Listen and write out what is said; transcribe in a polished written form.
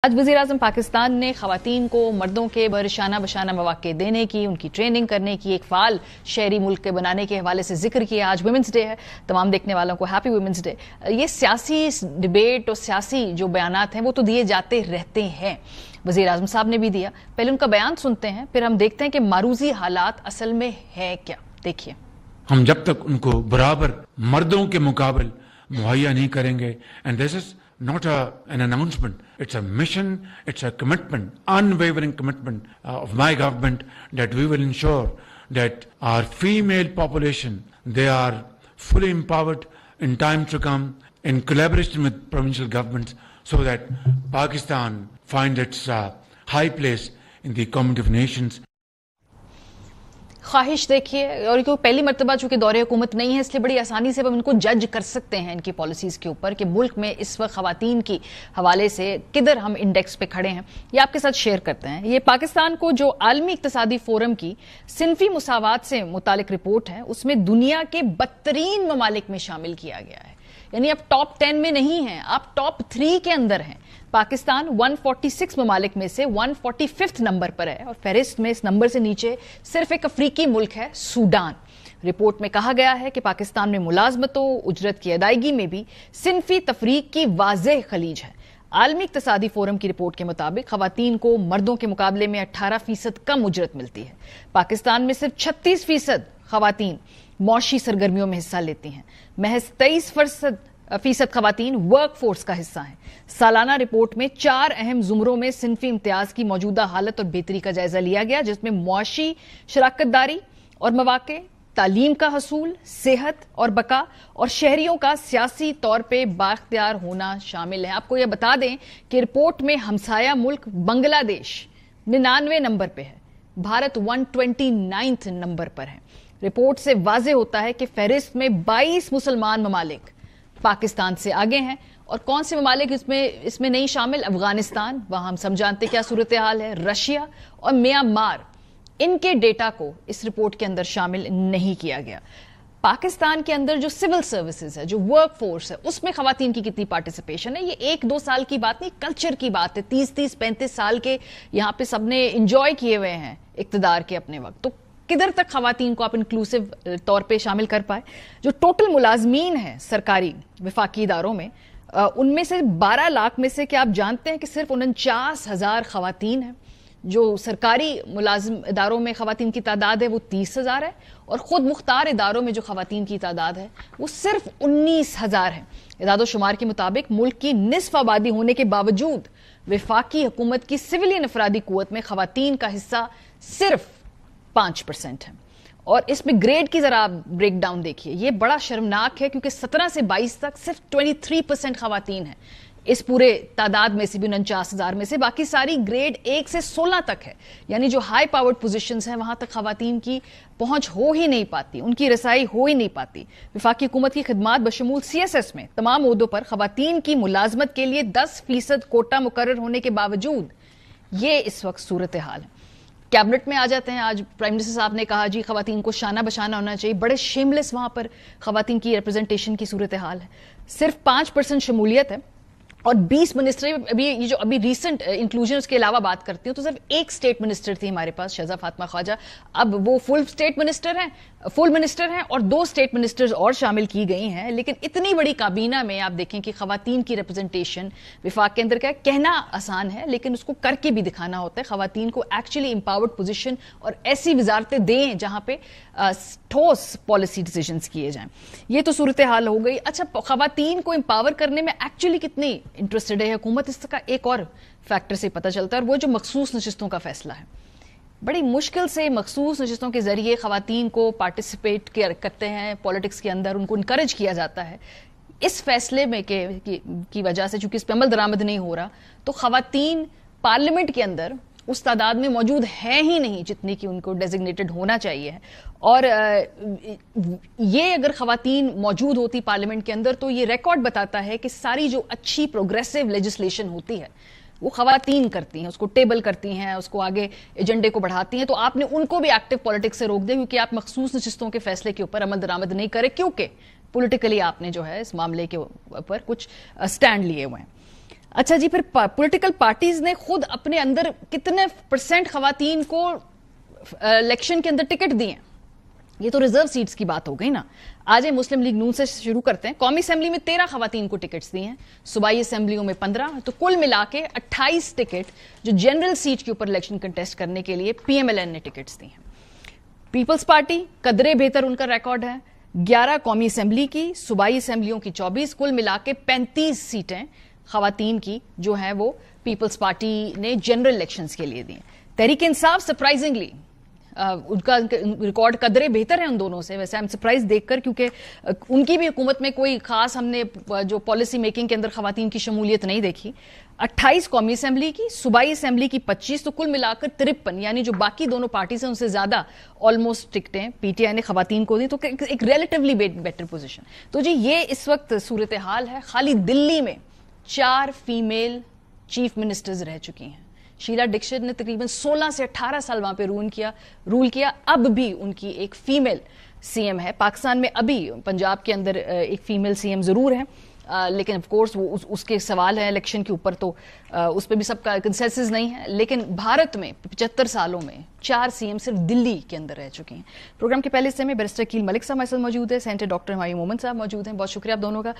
آج وزیر اعظم پاکستان نے خواتین کو مردوں کے برشانہ بشانہ مواقع دینے کی، ان کی ٹریننگ کرنے کی، ایک فعال شہری ملک کے بنانے کے حوالے سے ذکر کیا. آج ویمنس ڈے ہے، تمام دیکھنے والوں کو ہیپی ویمنس ڈے. یہ سیاسی ڈیبیٹ اور سیاسی جو بیانات ہیں وہ تو دیے جاتے رہتے ہیں، وزیر اعظم صاحب نے بھی دیا. پہلے ان کا بیان سنتے ہیں، پھر ہم دیکھتے ہیں کہ معروضی حالات اصل میں ہے کیا. دیکھیے، ہم جب تک ان کو برابر مردوں کے مقابل مہیا نہیں کریں گے، and this is not an announcement, it's a mission, it's a commitment, unwavering commitment of my government, that we will ensure that our female population, they are fully empowered in time to come, in collaboration with provincial governments, so that Pakistan finds its high place in the community of nations. خواہش دیکھیے، اور پہلی مرتبہ چونکہ دور حکومت نہیں ہے اس لیے بڑی آسانی سے ہم ان کو جج کر سکتے ہیں ان کی پالیسیز کے اوپر کہ ملک میں اس وقت خواتین کی حوالے سے کدھر ہم انڈیکس پہ کھڑے ہیں. یہ آپ کے ساتھ شیئر کرتے ہیں. یہ پاکستان کو جو عالمی اقتصادی فورم کی صنفی مساوات سے متعلق رپورٹ ہے، اس میں دنیا کے بدترین ممالک میں شامل کیا گیا ہے. یعنی آپ ٹاپ 10 میں نہیں ہیں، آپ ٹاپ 3 کے اندر ہیں. پاکستان 146 ممالک میں سے 145 نمبر پر ہے، اور فہرست میں اس نمبر سے نیچے صرف ایک افریقی ملک ہے، سوڈان. رپورٹ میں کہا گیا ہے کہ پاکستان میں ملازمتوں، اجرت کی ادائیگی میں بھی صنفی تفریق کی واضح خلیج ہے. عالمی اقتصادی فورم کی رپورٹ کے مطابق خواتین کو مردوں کے مقابلے میں 18% کم اجرت ملتی ہے. پاکستان میں صرف 36% خواتین معاشی سرگرمیوں میں حصہ لیتی ہیں. محض 23% خواتین ورک فورس کا حصہ ہیں. سالانہ رپورٹ میں 4 اہم زمروں میں صنفی امتیاز کی موجودہ حالت اور بہتری کا جائزہ لیا گیا، جس میں معاشی شراکت داری اور مواقع، تعلیم کا حصول، صحت اور بقا، اور شہریوں کا سیاسی طور پہ بااختیار ہونا شامل ہے. آپ کو یہ بتا دیں کہ رپورٹ میں ہمسایہ ملک بنگلہ دیش 99 نمبر پہ ہے، بھارت 129 نمبر پر ہے. رپورٹ سے واضح ہوتا ہے کہ فہرست میں 22 مسلمان ممالک پاکستان سے آگے ہیں. اور کون سے ممالک اس میں نہیں شامل؟ افغانستان، وہاں ہم سب جانتے کیا صورتحال ہے، رشیا اور میانمار. ان کے ڈیٹا کو اس رپورٹ کے اندر شامل نہیں کیا گیا. پاکستان کے اندر جو سول سروسز ہے، جو ورک فورس ہے، اس میں خواتین کی کتنی پارٹیسپیشن ہے؟ یہ 1-2 سال کی بات نہیں، کلچر کی بات ہے. 30-35 سال کے یہاں پہ سب نے انجوائے کیے ہوئے ہیں اقتدار کے اپنے وقت. تو کدھر تک خواتین کو آپ انکلوسیو طور پہ شامل کر پائے؟ جو ٹوٹل ملازمین ہیں سرکاری وفاقی اداروں میں، ان میں سے 12 لاکھ میں سے کیا آپ جانتے ہیں کہ صرف 49,000 خواتین ہیں؟ جو سرکاری ملازم اداروں میں خواتین کی تعداد ہے وہ 30,000 ہے، اور خود مختار اداروں میں جو خواتین کی تعداد ہے وہ صرف 19,000 ہے. اعداد و شمار کے مطابق ملک کی نصف آبادی ہونے کے باوجود وفاقی حکومت کی سویلین افرادی قوت میں خواتین کا حصہ صرف 5% ہے. اور اس میں گریڈ کی ذرا بریک ڈاؤن دیکھیے، یہ بڑا شرمناک ہے کیونکہ 17 سے 22 تک صرف 23% خواتین ہیں اس پورے تعداد میں سے بھی 49,000 میں سے. باقی ساری گریڈ 1 سے 16 تک ہے. یعنی جو ہائی پاورڈ پوزیشنز ہیں وہاں تک خواتین کی پہنچ ہو ہی نہیں پاتی، ان کی رسائی ہو ہی نہیں پاتی. وفاقی حکومت کی خدمات بشمول CSS میں تمام عہدوں پر خواتین کی ملازمت کے لیے 10% کوٹا مقرر ہونے کے باوجود یہ اس وقت صورتحال ہے. کیبنٹ میں آ جاتے ہیں. آج پرائم منسٹر صاحب نے کہا جی خواتین کو شانہ بشانہ ہونا چاہیے. بڑے شیملیس وہاں پر خواتین کی ریپرزنٹیشن کی صورتحال ہے. صرف 5% شمولیت ہے، اور 20 منسٹر. ابھی ریسنٹ انکلوژن اس کے علاوہ بات کرتی ہوں تو صرف ایک اسٹیٹ منسٹر تھی ہمارے پاس، شہزہ فاطمہ خواجہ. اب وہ فل منسٹر ہیں اور 2 اسٹیٹ منسٹرز اور شامل کی گئی ہیں. لیکن اتنی بڑی کابینہ میں آپ دیکھیں کہ خواتین کی ریپرزنٹیشن وفاق کے اندر کیا کہنا آسان ہے، لیکن اس کو کر کے بھی دکھانا ہوتا ہے. خواتین کو ایکچولی امپاورڈ پوزیشن اور ایسی وزارتیں دیں جہاں پہ ٹھوس پالیسی ڈیسیجنز کیے جائیں. یہ تو صورتحال ہو گئی. اچھا، خواتین کو امپاور کرنے میں ایکچولی کتنی انٹرسٹڈ ہے حکومت؟ اس کا ایک اور فیکٹر سے پتہ چلتا ہے، اور وہ جو مخصوص نشستوں کا فیصلہ ہے. بڑی مشکل سے مخصوص نشستوں کے ذریعے خواتین کو پارٹیسپیٹ کرتے ہیں پولیٹکس کے اندر، ان کو انکریج کیا جاتا ہے. اس فیصلے میں کی وجہ سے چونکہ اس پہ عمل درآمد نہیں ہو رہا، تو خواتین پارلیمنٹ کے اندر اس تعداد میں موجود ہے ہی نہیں جتنی کہ ان کو ڈیزگنیٹڈ ہونا چاہیے. اور یہ اگر خواتین موجود ہوتی پارلیمنٹ کے اندر تو یہ ریکارڈ بتاتا ہے کہ ساری جو اچھی پروگریسو لیجسلیشن ہوتی ہے وہ خواتین کرتی ہیں، اس کو ٹیبل کرتی ہیں، اس کو آگے ایجنڈے کو بڑھاتی ہیں. تو آپ نے ان کو بھی ایکٹیو پولیٹکس سے روک دیا کیونکہ آپ مخصوص نشستوں کے فیصلے کے اوپر عمل درآمد نہیں کرے، کیونکہ پولیٹیکلی آپ نے جو ہے اس معاملے کے اوپر کچھ سٹینڈ لیے ہوئے ہیں. اچھا جی، پھر پولیٹیکل پارٹیز نے خود اپنے اندر کتنے % خواتین کو الیکشن کے اندر ٹکٹ دیے ہیں؟ یہ تو ریزرو سیٹس کی بات ہو گئی نا. آج مسلم لیگ نون سے شروع کرتے ہیں. قومی اسمبلی میں 13 خواتین کو ٹکٹس دیے ہیں, صوبائی اسمبلیوں میں 15, تو کل ملا کے 28 ٹکٹ جو جنرل سیٹ کے اوپر الیکشن کنٹیسٹ کرنے کے لیے پی ایم ایل این نے ٹکٹس دی ہیں. پیپلز پارٹی قدرے بہتر ان کا ریکارڈ ہے, 11 قومی اسمبلی کی, صوبائی اسمبلیوں کی 24, کل ملا کے 35 سیٹیں خواتین کی جو ہیں وہ پیپلز پارٹی نے جنرل الیکشنز کے لیے دی ہیں. تحریک انصاف سرپرائزنگلی ان کا ریکارڈ قدرے بہتر ہے ان دونوں سے. ویسے ہم سرپرائز دیکھ کر, کیونکہ ان کی بھی حکومت میں کوئی خاص ہم نے جو پالیسی میکنگ کے اندر خواتین کی شمولیت نہیں دیکھی. 28 قومی اسمبلی کی, صوبائی اسمبلی کی 25, تو کل ملا کر 53, یعنی جو باقی دونوں پارٹیز ہیں ان سے زیادہ آلموسٹ ٹکٹیں پی ٹی آئی نے خواتین کو دی, تو ایک ریلیٹیولی بیٹر پوزیشن. تو جی یہ اس وقت صورتحال ہے. خالی دلی میں 4 فیمیل چیف منسٹرز رہ چکی ہیں. شیلا ڈکشت نے تقریباً 16 سے 18 سال وہاں پہ رول کیا. اب بھی ان کی ایک فیمیل سی ایم ہے. پاکستان میں ابھی پنجاب کے اندر ایک فیمیل سی ایم ضرور ہے, لیکن آف کورس وہ اس کے سوال ہیں الیکشن کے اوپر, تو اس پہ بھی سب کا کنسنسس نہیں ہے. لیکن بھارت میں 75 سالوں میں 4 سی ایم صرف دلی کے اندر رہ چکے ہیں. پروگرام کے پہلے حصے میں بیرسٹر عقیل ملک صاحب ہمارے ساتھ موجود ہے, سینٹر ڈاکٹر ہمایوں مومن صاحب موجود ہیں. بہت شکریہ آپ دونوں کا.